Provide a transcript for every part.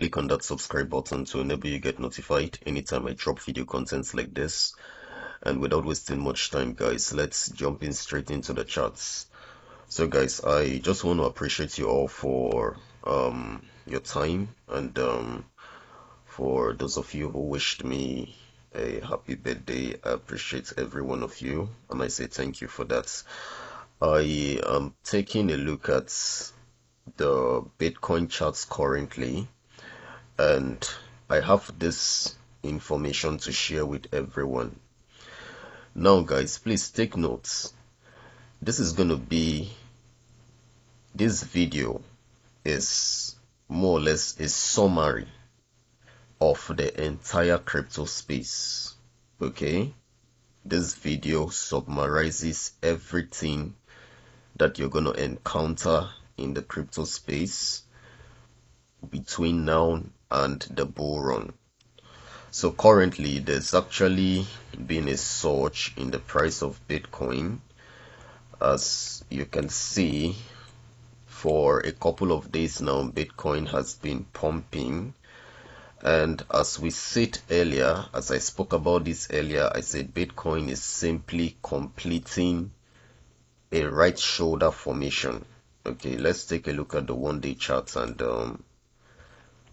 Click on that subscribe button to enable you get notified anytime I drop video contents like this. And without wasting much time, guys, let's jump in straight into the charts. So guys, I just want to appreciate you all for your time, and for those of you who wished me a happy birthday. I appreciate every one of you, and I say thank you for that. I am taking a look at the Bitcoin charts currently, and I have this information to share with everyone. Now guys, please take notes. This video is more or less a summary of the entire crypto space. Okay, this video summarizes everything that you're going to encounter in the crypto space between now and the bull run. So currently there's actually been a surge in the price of Bitcoin. As you can see, for a couple of days now, Bitcoin has been pumping. And as we said earlier, as I spoke about this earlier, I said Bitcoin is simply completing a right shoulder formation. Okay, let's take a look at the one-day charts, and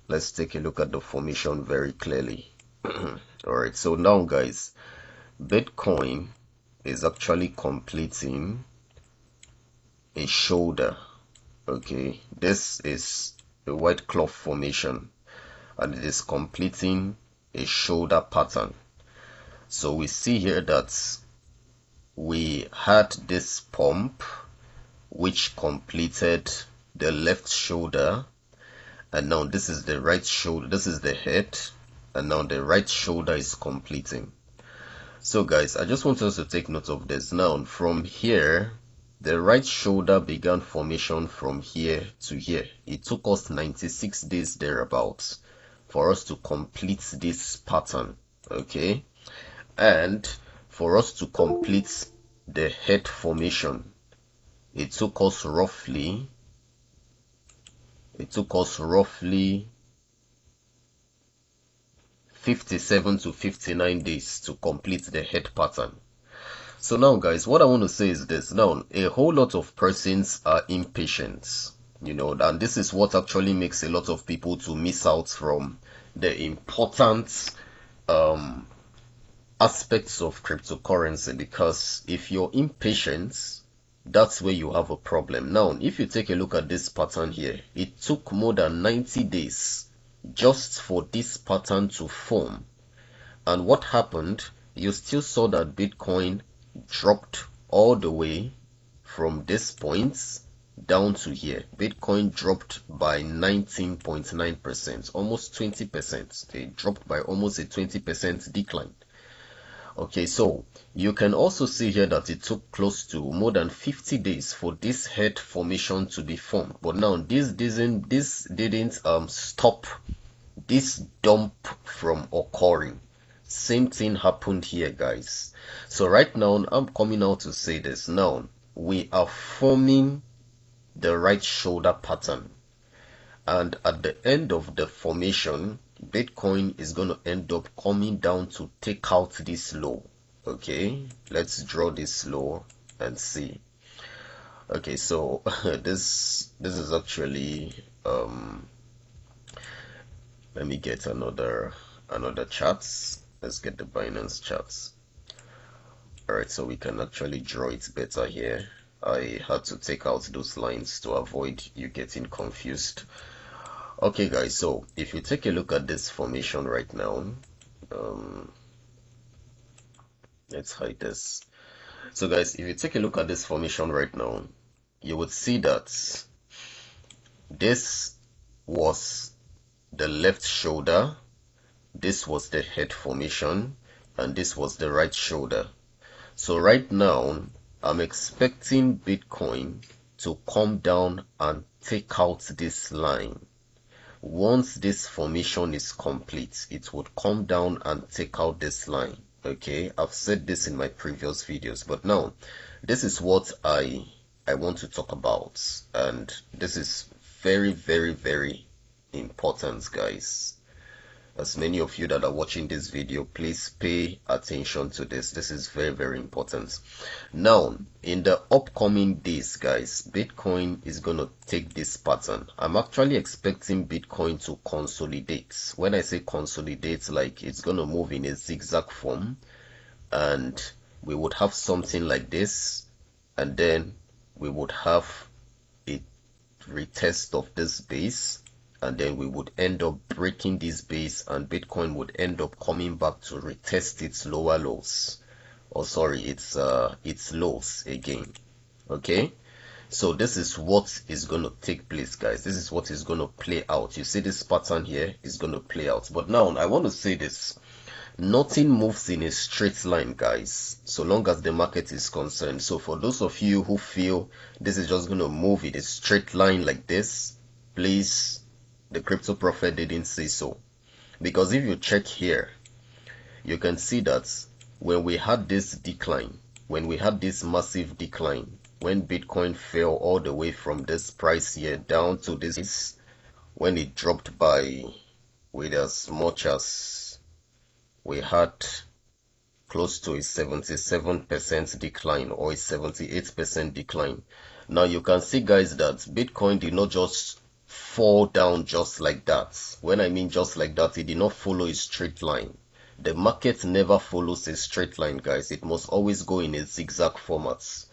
let's take a look at the formation very clearly. Alright, so now guys, Bitcoin is actually completing a shoulder. Okay, this is a white cloth formation, and it is completing a shoulder pattern. So we see here that we had this pump which completed the left shoulder, and now this is the right shoulder, this is the head, and now the right shoulder is completing. So guys, I just want us to take note of this. Now from here, the right shoulder began formation from here to here. It took us 96 days thereabouts for us to complete this pattern. Okay, and for us to complete the head formation, it took us roughly 57 to 59 days to complete the head pattern. So now guys, what I want to say is this. Now, a whole lot of persons are impatient, and this is what actually makes a lot of people to miss out from the important aspects of cryptocurrency, because if you're impatient, that's where you have a problem. Now, if you take a look at this pattern here, it took more than 90 days just for this pattern to form. And what happened? You still saw that Bitcoin dropped all the way from this point down to here. Bitcoin dropped by 19.9%, almost 20%. It dropped by almost a 20% decline. Okay, so you can also see here that it took close to more than 50 days for this head formation to be formed. But now this didn't stop this dump from occurring. Same thing happened here, guys. So right now, I'm coming out to say this. Now we are forming the right shoulder pattern, and at the end of the formation, Bitcoin is going to end up coming down to take out this low. Okay, let's draw this low and see. Okay, so this is actually let me get another charts. Let's get the Binance charts. Alright, so we can actually draw it better here. I had to take out those lines to avoid you getting confused. Okay guys, so if you take a look at this formation right now, let's hide this. So guys, if you take a look at this formation right now, you would see that this was the left shoulder, this was the head formation, and this was the right shoulder. So right now, I'm expecting Bitcoin to come down and take out this line. Once this formation is complete, it would come down and take out this line. Okay, I've said this in my previous videos, but now this is what I want to talk about, and this is very, very, very important, guys. As many of you that are watching this video, please pay attention to this. This is very, very important. Now, in the upcoming days, guys, Bitcoin is going to take this pattern. I'm actually expecting Bitcoin to consolidate. When I say consolidate, like it's going to move in a zigzag form, and we would have something like this, and then we would have a retest of this base, and then we would end up breaking this base, and Bitcoin would end up coming back to retest its lower lows, or sorry, its lows again. Okay, so this is what is going to take place, guys. This is what is going to play out. You see this pattern here is going to play out. But now I want to say this: nothing moves in a straight line, guys, so long as the market is concerned. So for those of you who feel this is just going to move in a straight line like this, please, the Crytoprophet didn't say so. Because if you check here, you can see that when we had this decline, when we had this massive decline, when Bitcoin fell all the way from this price here down to this, when it dropped by with as much as we had close to a 77% decline or a 78% decline. Now you can see, guys, that Bitcoin did not just fall down just like that. When I mean just like that, it did not follow a straight line. The market never follows a straight line, guys. It must always go in a zigzag format.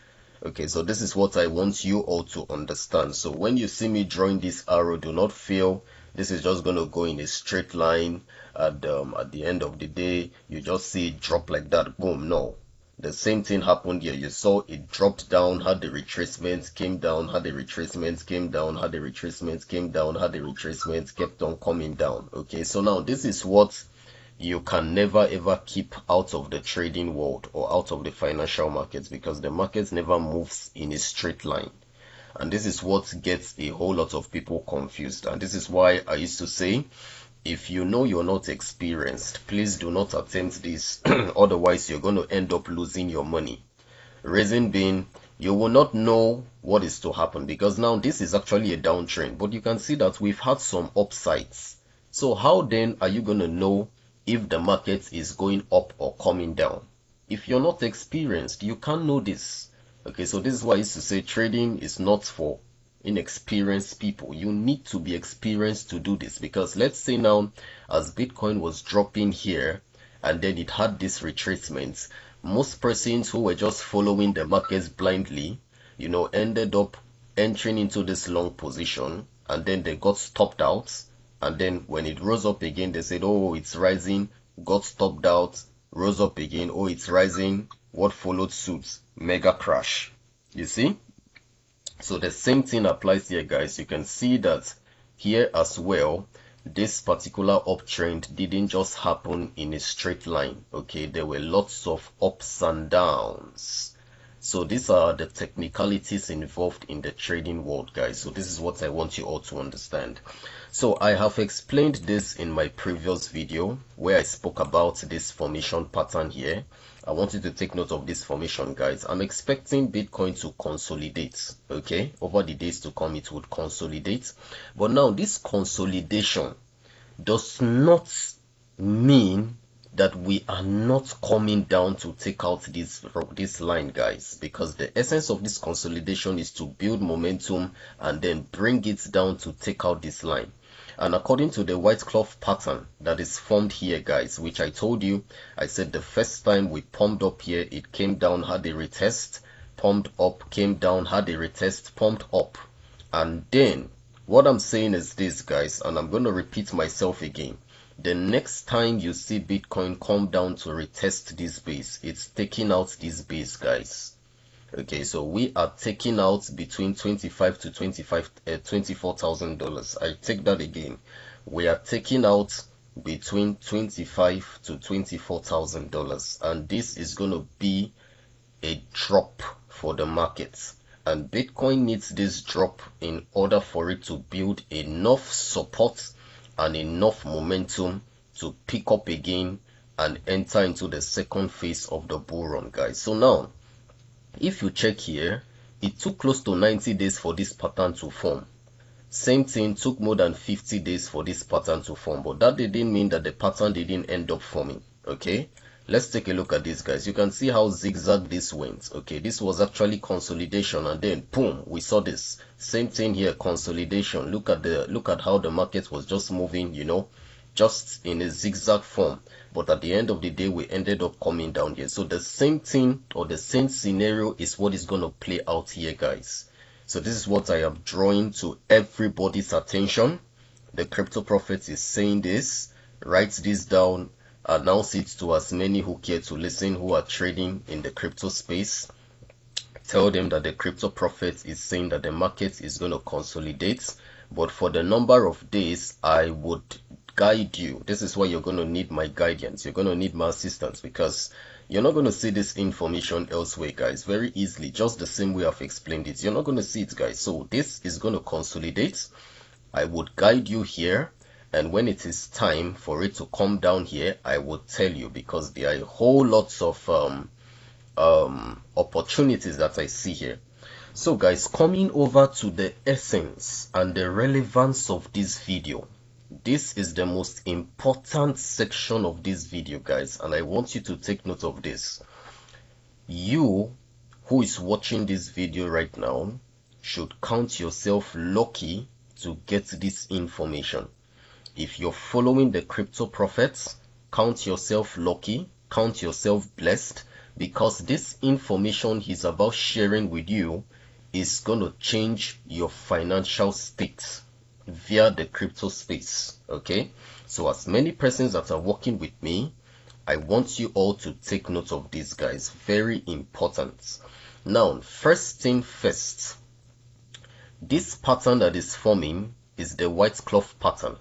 Okay, so this is what I want you all to understand. So when you see me drawing this arrow, do not feel this is just going to go in a straight line. At the end of the day, you just see it drop like that, boom. No, the same thing happened here. You saw it dropped down, had the retracement, came down, had the retracement, came down, had the retracement, came down, had the retracement, kept on coming down. Okay, so now this is what you can never ever keep out of the trading world or out of the financial markets, because the market never moves in a straight line. And this is what gets a whole lot of people confused. And this is why I used to say, if you know you're not experienced, please do not attempt this. Otherwise, you're going to end up losing your money. Reason being, you will not know what is to happen, because now this is actually a downtrend. But you can see that we've had some upsides. So how then are you going to know if the market is going up or coming down? If you're not experienced, you can't know this. Okay, so this is why I used to say trading is not for inexperienced people. You need to be experienced to do this, because let's say now as Bitcoin was dropping here and then it had this retracement, most persons who were just following the markets blindly, you know, ended up entering into this long position, and then they got stopped out, and then when it rose up again, they said, oh, it's rising, got stopped out, rose up again, oh, it's rising. What followed suit? Mega crash. You see? So the same thing applies here, guys. You can see that here as well, this particular uptrend didn't just happen in a straight line. Okay, there were lots of ups and downs. So these are the technicalities involved in the trading world, guys. So this is what I want you all to understand. So I have explained this in my previous video where I spoke about this formation pattern here. I want you to take note of this formation, guys. I'm expecting Bitcoin to consolidate. Okay, over the days to come, it would consolidate. But now this consolidation does not mean that we are not coming down to take out this line, guys, because the essence of this consolidation is to build momentum and then bring it down to take out this line. And according to the white cloth pattern that is formed here, guys, which I told you, I said the first time we pumped up here, it came down, had a retest, pumped up, came down, had a retest, pumped up. And then what I'm saying is this, guys, and I'm going to repeat myself again. The next time you see Bitcoin come down to retest this base, it's taking out this base, guys. Okay, so we are taking out between $25,000 to $24,000. I take that again. We are taking out between $25,000 to $24,000, and this is going to be a drop for the market. And Bitcoin needs this drop in order for it to build enough support and enough momentum to pick up again and enter into the second phase of the bull run, guys. So now, if you check here, it took close to 90 days for this pattern to form. Same thing, took more than 50 days for this pattern to form, but that didn't mean that the pattern didn't end up forming. Okay, let's take a look at this, guys. You can see how zigzag this went. Okay, this was actually consolidation, and then boom, we saw this. Same thing here, consolidation. Look at how the market was just moving, you know, just in a zigzag form, but at the end of the day we ended up coming down here. So the same thing, or the same scenario, is what is going to play out here, guys. So this is what I am drawing to everybody's attention. The Crytoprophet is saying this. Write this down, announce it to as many who care to listen, who are trading in the crypto space. Tell them that the Crytoprophet is saying that the market is going to consolidate, but for the number of days, I would guide you. This is why you're going to need my guidance. You're going to need my assistance, because you're not going to see this information elsewhere, guys, very easily, just the same way I've explained it. You're not going to see it, guys. So this is going to consolidate. I would guide you here, and when it is time for it to come down here, I will tell you, because there are a whole lot of opportunities that I see here. So guys, coming over to the essence and the relevance of this video. This is the most important section of this video, guys, and I want you to take note of this. You who is watching this video right now should count yourself lucky to get this information. If you're following the Crytoprophet, count yourself lucky, count yourself blessed, because this information he's about sharing with you is going to change your financial state via the crypto space. Okay, so as many persons that are working with me, I want you all to take note of this, guys. Very important. Now, first thing first, this pattern that is forming is the white cloth pattern,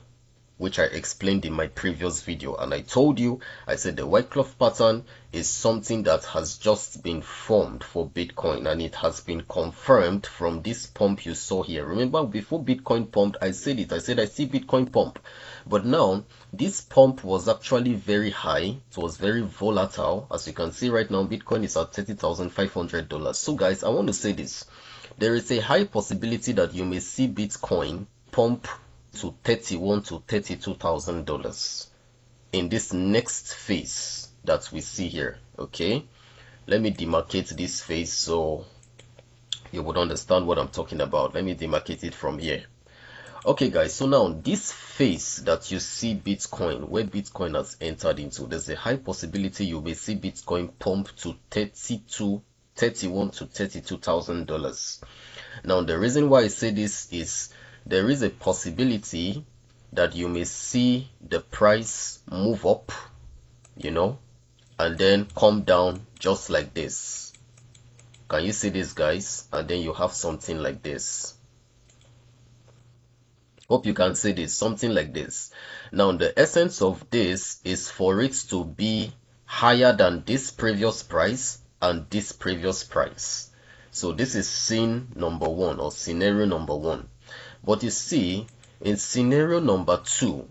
which I explained in my previous video. And I told you, I said the white cloth pattern is something that has just been formed for Bitcoin, and it has been confirmed from this pump you saw here. Remember, before Bitcoin pumped, I said it. I said I see Bitcoin pump. But now, this pump was actually very high. It was very volatile. As you can see right now, Bitcoin is at $30,500. So guys, I want to say this. There is a high possibility that you may see Bitcoin pump to $31,000 to $32,000 in this next phase that we see here. Okay, let me demarcate this phase so you would understand what I'm talking about. Let me demarcate it from here. Okay guys, so now this phase that you see Bitcoin, where Bitcoin has entered into, there's a high possibility you may see Bitcoin pump to $31,000 to $32,000. Now the reason why I say this is there is a possibility that you may see the price move up, you know, and then come down just like this. Can you see this, guys? And then you have something like this. Hope you can see this, something like this. Now the essence of this is for it to be higher than this previous price and this previous price. So this is scene number one, or scenario number one. But you see, in scenario number two,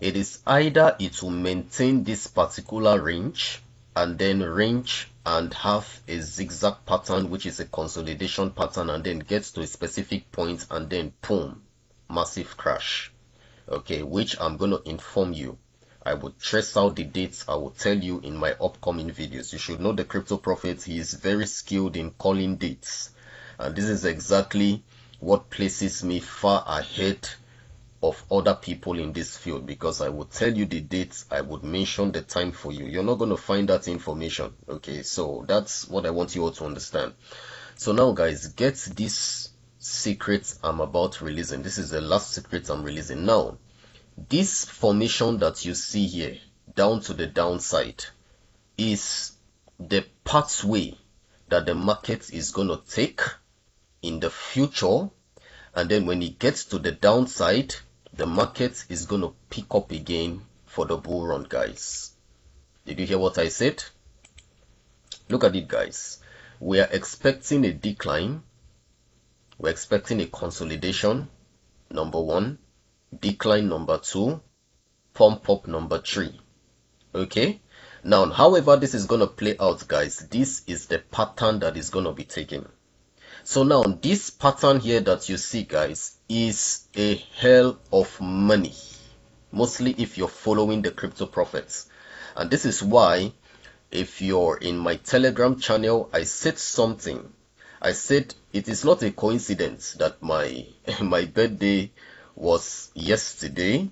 it is either it will maintain this particular range and then range and have a zigzag pattern, which is a consolidation pattern, and then gets to a specific point and then boom, massive crash. Okay, which I'm going to inform you. I will trace out the dates. I will tell you in my upcoming videos. You should know the Crytoprophet. He is very skilled in calling dates, and this is exactly what places me far ahead of other people in this field, because I would tell you the dates, I would mention the time for you. You're not going to find that information. Okay, so that's what I want you all to understand. So now guys, get this secret I'm about releasing. This is the last secret I'm releasing. Now, this formation that you see here down to the downside is the pathway that the market is going to take in the future, and then when it gets to the downside, the market is going to pick up again for the bull run, guys. Did you hear what I said? Look at it, guys. We are expecting a decline. We're expecting a consolidation, number one, decline number two, pump up number three. Okay, now however this is going to play out, guys, this is the pattern that is going to be taken. So now this pattern here that you see, guys, is a hell of money, mostly if you're following the crypto prophets. And this is why, if you're in my Telegram channel, I said something. I said it is not a coincidence that my my birthday was yesterday,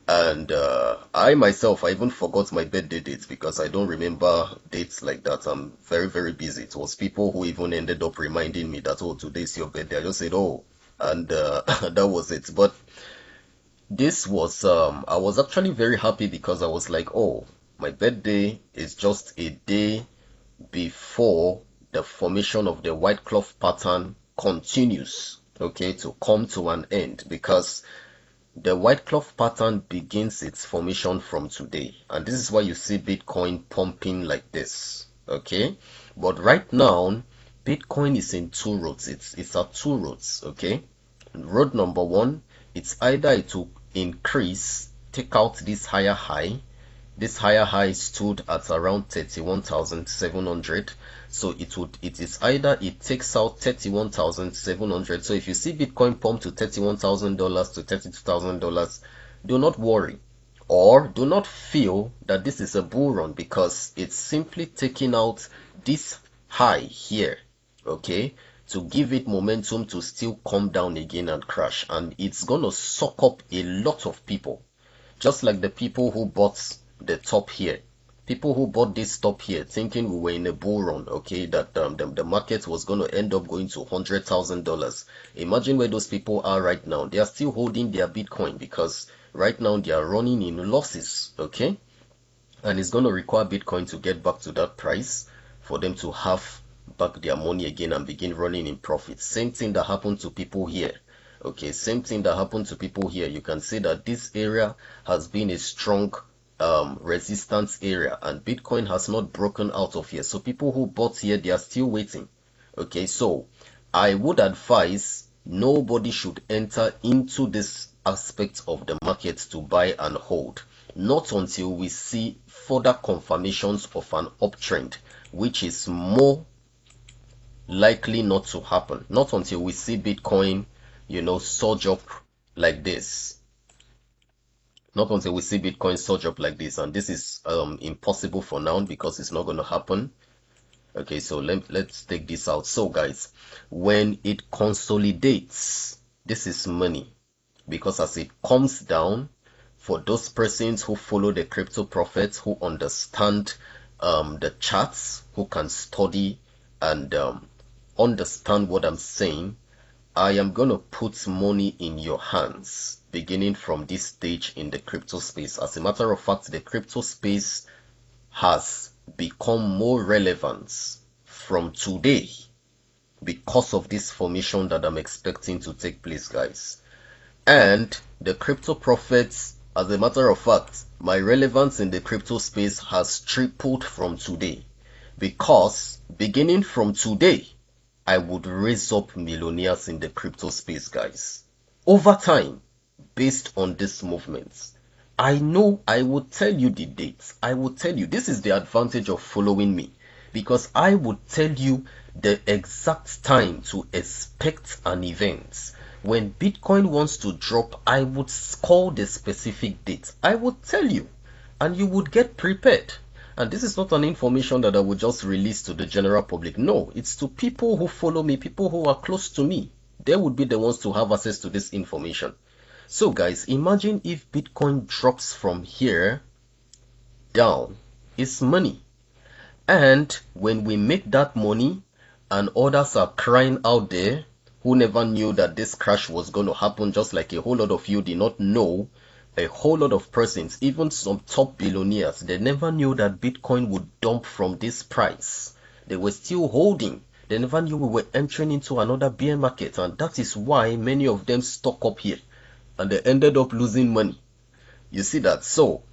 and I myself, I even forgot my birthday date because I don't remember dates like that. I'm very, very busy. It was people who even ended up reminding me that, oh, today's your birthday. I just said, oh, and that was it. But this was, I was actually very happy because I was like, oh, my birthday is just a day before the formation of the white cloth pattern continues, okay, to come to an end, because the white cloth pattern begins its formation from today, and this is why you see Bitcoin pumping like this, okay? But right now, Bitcoin is in two roads. It's at two roads, okay? Road number one, it's either it will increase, take out this higher high. This higher high stood at around 31,700. So it is either it takes out 31,700. So if you see Bitcoin pump to $31,000 to $32,000, do not worry, or do not feel that this is a bull run, because it's simply taking out this high here, okay, to give it momentum to still come down again and crash. And it's gonna suck up a lot of people, just like the people who bought the top here. People who bought this top here thinking we were in a bull run, okay, that the market was going to end up going to $100,000. Imagine where those people are right now. They are still holding their Bitcoin because right now they are running in losses, okay? And it's going to require Bitcoin to get back to that price for them to have back their money again and begin running in profit. Same thing that happened to people here. Okay, same thing that happened to people here. You can see that this area has been a strong resistance area, and Bitcoin has not broken out of here. So people who bought here, they are still waiting. Okay, so I would advise nobody should enter into this aspect of the market to buy and hold, not until we see further confirmations of an uptrend, which is more likely not to happen. Not until we see Bitcoin, you know, surge up like this. Not until we see Bitcoin surge up like this, and this is impossible for now because it's not going to happen. Okay, so let's take this out. So guys, when it consolidates, this is money, because as it comes down, for those persons who follow the crypto prophets, who understand the charts, who can study and understand what I'm saying, I am going to put money in your hands beginning from this stage in the crypto space. As a matter of fact, the crypto space has become more relevant from today because of this formation that I'm expecting to take place, guys. And the crypto prophets, as a matter of fact, my relevance in the crypto space has tripled from today, because beginning from today, I would raise up millionaires in the crypto space, guys, over time, based on this movement. I know I will tell you the dates. I will tell you. This is the advantage of following me, because I would tell you the exact time to expect an event. When Bitcoin wants to drop, I would call the specific date. I would tell you, and you would get prepared. And this is not an information that I would just release to the general public. No, it's to people who follow me, people who are close to me. They would be the ones to have access to this information. So guys, imagine if Bitcoin drops from here down. It's money. And when we make that money and others are crying out there who never knew that this crash was going to happen, just like a whole lot of you did not know, a whole lot of persons, even some top billionaires, they never knew that Bitcoin would dump from this price. They were still holding. They never knew we were entering into another bear market, and that is why many of them stuck up here and they ended up losing money. You see that? So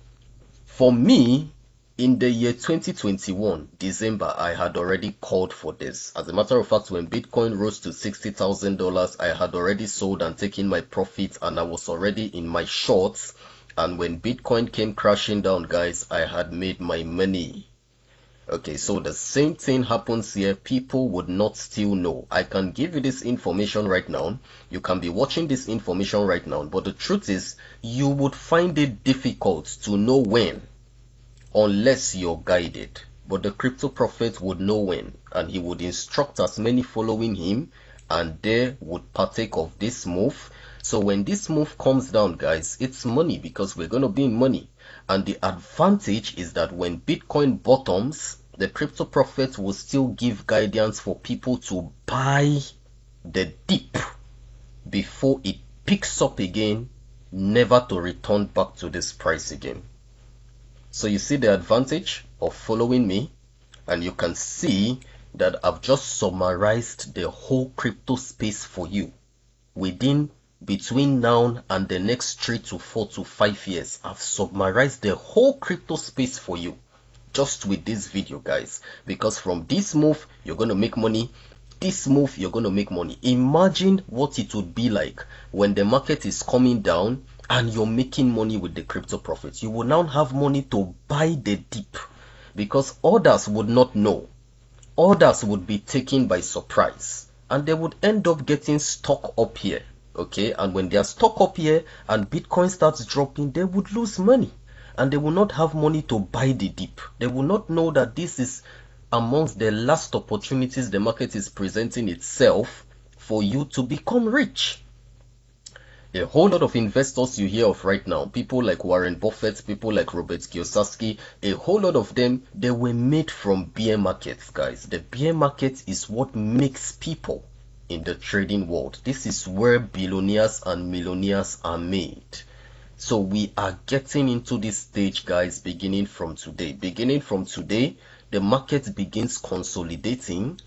for me, in the year 2021, December, I had already called for this. As a matter of fact, when Bitcoin rose to $60,000, I had already sold and taken my profit, and I was already in my shorts. And when Bitcoin came crashing down, guys, I had made my money. Okay, so the same thing happens here. People would not still know. I can give you this information right now. You can be watching this information right now, but the truth is you would find it difficult to know when unless you're guided. But the crypto prophet would know when, and he would instruct as many following him, and they would partake of this move. So when this move comes down, guys, it's money, because we're going to be in money. And the advantage is that when Bitcoin bottoms, the crypto prophet will still give guidance for people to buy the dip before it picks up again, never to return back to this price again. So you see the advantage of following me, and you can see that I've just summarized the whole crypto space for you within between now and the next 3 to 4 to 5 years. I've summarized the whole crypto space for you just with this video, guys, because from this move you're going to make money. This move you're going to make money. Imagine what it would be like when the market is coming down and you're making money with the crypto profits. You will now have money to buy the dip, because others would not know. Others would be taken by surprise, and they would end up getting stuck up here. Okay, and when they are stuck up here and Bitcoin starts dropping, they would lose money, and they will not have money to buy the dip. They will not know that this is amongst the last opportunities the market is presenting itself for you to become rich. A whole lot of investors you hear of right now, people like Warren Buffett, people like Robert Kiyosaki, a whole lot of them, they were made from bear markets, guys. The bear market is what makes people in the trading world. This is where billionaires and millionaires are made. So we are getting into this stage, guys, beginning from today. Beginning from today, the market begins consolidating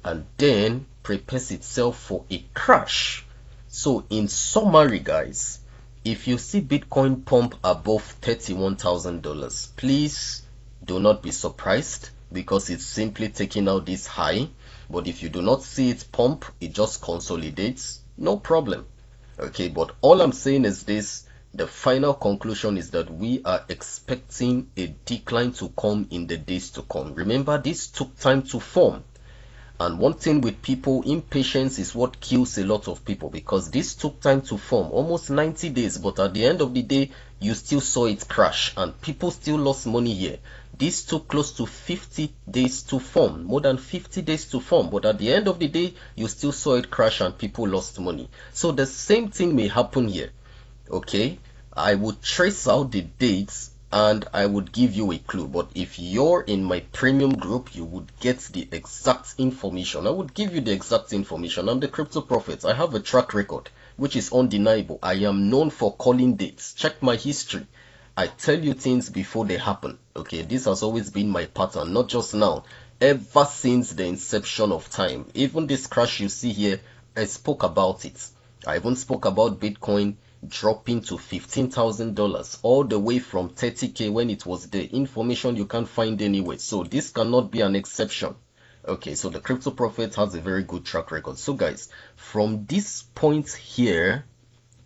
and then prepares itself for a crash. So in summary, guys, if you see Bitcoin pump above $31,000, please do not be surprised, because it's simply taking out this high. But if you do not see it pump, it just consolidates, no problem. Okay, but all I'm saying is this: the final conclusion is that we are expecting a decline to come in the days to come. Remember, this took time to form. And one thing with people, impatience is what kills a lot of people, because this took time to form, almost 90 days. But at the end of the day, you still saw it crash and people still lost money here. This took close to 50 days to form, more than 50 days to form. But at the end of the day, you still saw it crash and people lost money. So the same thing may happen here. Okay, I would trace out the dates and I would give you a clue. But if you're in my premium group, you would get the exact information. I would give you the exact information. I'm the crypto prophet. I have a track record which is undeniable. I am known for calling dates. Check my history. I tell you things before they happen. Okay, this has always been my pattern, not just now, ever since the inception of time. Even this crash you see here, I spoke about it. I even spoke about Bitcoin dropping to $15,000, all the way from 30K when it was the information you can't find anywhere. So this cannot be an exception. Okay, so the crypto prophet has a very good track record. So guys, from this point here,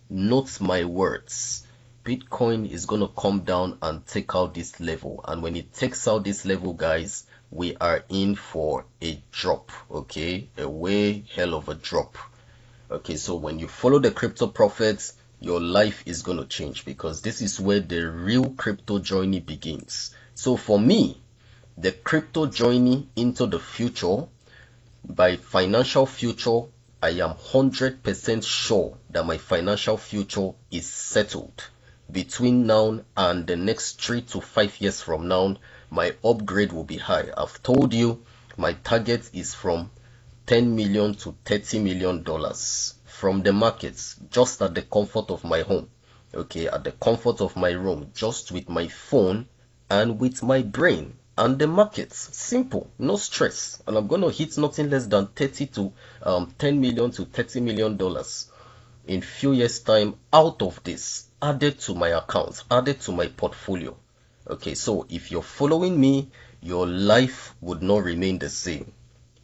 note my words: Bitcoin is going to come down and take out this level, and when it takes out this level, guys, we are in for a drop. Okay, a way hell of a drop. Okay, so when you follow the crypto prophets, your life is going to change, because this is where the real crypto journey begins. So for me, the crypto journey into the future, by financial future, I am 100% sure that my financial future is settled. Between now and the next 3 to 5 years from now, my upgrade will be high. I've told you my target is from $10 million to $30 million from the markets, just at the comfort of my home. Okay, at the comfort of my room, just with my phone and with my brain and the markets. Simple, no stress. And I'm going to hit nothing less than 30 to $10 million to $30 million in few years time out of this, added to my account, added to my portfolio. Okay, so if you're following me, your life would not remain the same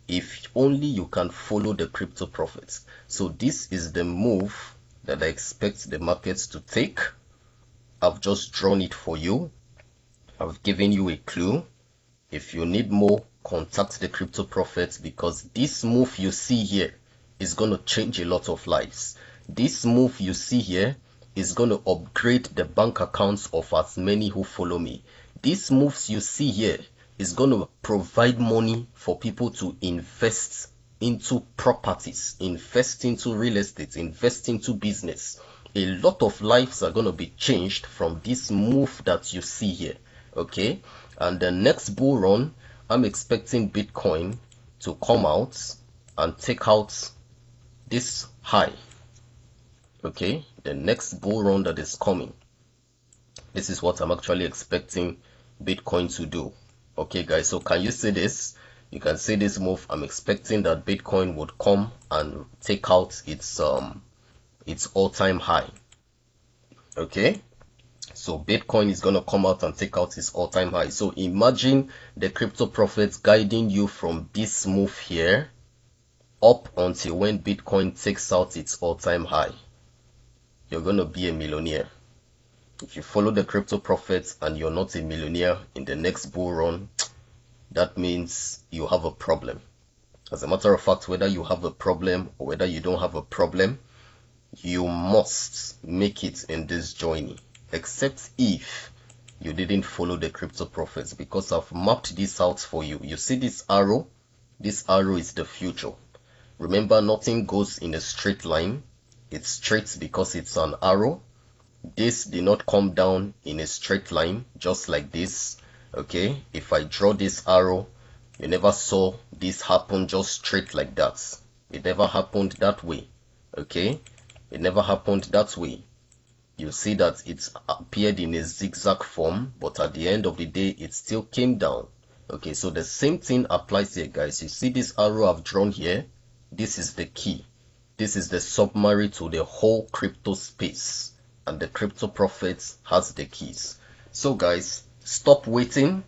if only you can follow the crypto prophets. So this is the move that I expect the markets to take. I've just drawn it for you. I've given you a clue. If you need more, contact the Crypto Prophet, because this move you see here is going to change a lot of lives. This move you see here is going to upgrade the bank accounts of as many who follow me. These moves you see here is going to provide money for people to invest into properties, invest into real estate, invest into business. A lot of lives are going to be changed from this move that you see here. Okay, and the next bull run, I'm expecting Bitcoin to come out and take out this high. Okay, the next bull run that is coming, this is what I'm actually expecting Bitcoin to do. Okay guys, so can you see this? You can see this move. I'm expecting that Bitcoin would come and take out its all-time high. Okay, so Bitcoin is gonna come out and take out its all-time high. So imagine the Crypto Prophet guiding you from this move here up until when Bitcoin takes out its all-time high. You're gonna be a millionaire. If you follow the Crypto Prophet and you're not a millionaire in the next bull run, that means you have a problem. As a matter of fact, whether you have a problem or whether you don't have a problem, you must make it in this journey, except if you didn't follow the Crypto Prophets, because I've mapped this out for you. You see this arrow? This arrow is the future. Remember, nothing goes in a straight line. It's straight because it's an arrow. This did not come down in a straight line, just like this. Okay, if I draw this arrow, you never saw this happen just straight like that. It never happened that way. Okay, it never happened that way. You see that it appeared in a zigzag form, but at the end of the day, it still came down. Okay, so the same thing applies here, guys. You see this arrow I've drawn here? This is the key. This is the summary to the whole crypto space, and the Crypto Prophet has the keys. So guys, stop waiting.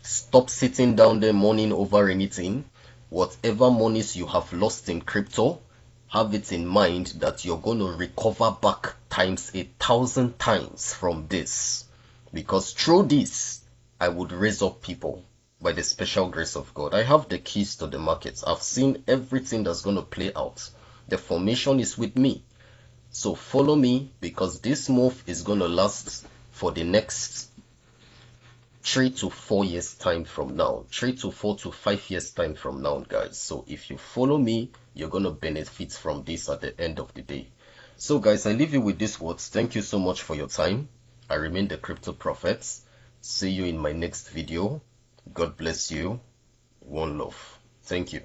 Stop sitting down there mourning over anything. Whatever monies you have lost in crypto, have it in mind that you're going to recover back times 1,000 times from this. Because through this, I would raise up people by the special grace of God. I have the keys to the markets. I've seen everything that's going to play out. The formation is with me. So follow me, because this move is going to last for the next 3 to 4 years time from now, 3 to 4 to 5 years time from now, guys. So if you follow me, you're going to benefit from this at the end of the day. So guys, I leave you with these words. Thank you so much for your time. I remain the Crypto Prophet. See you in my next video. God bless you. One love. Thank you.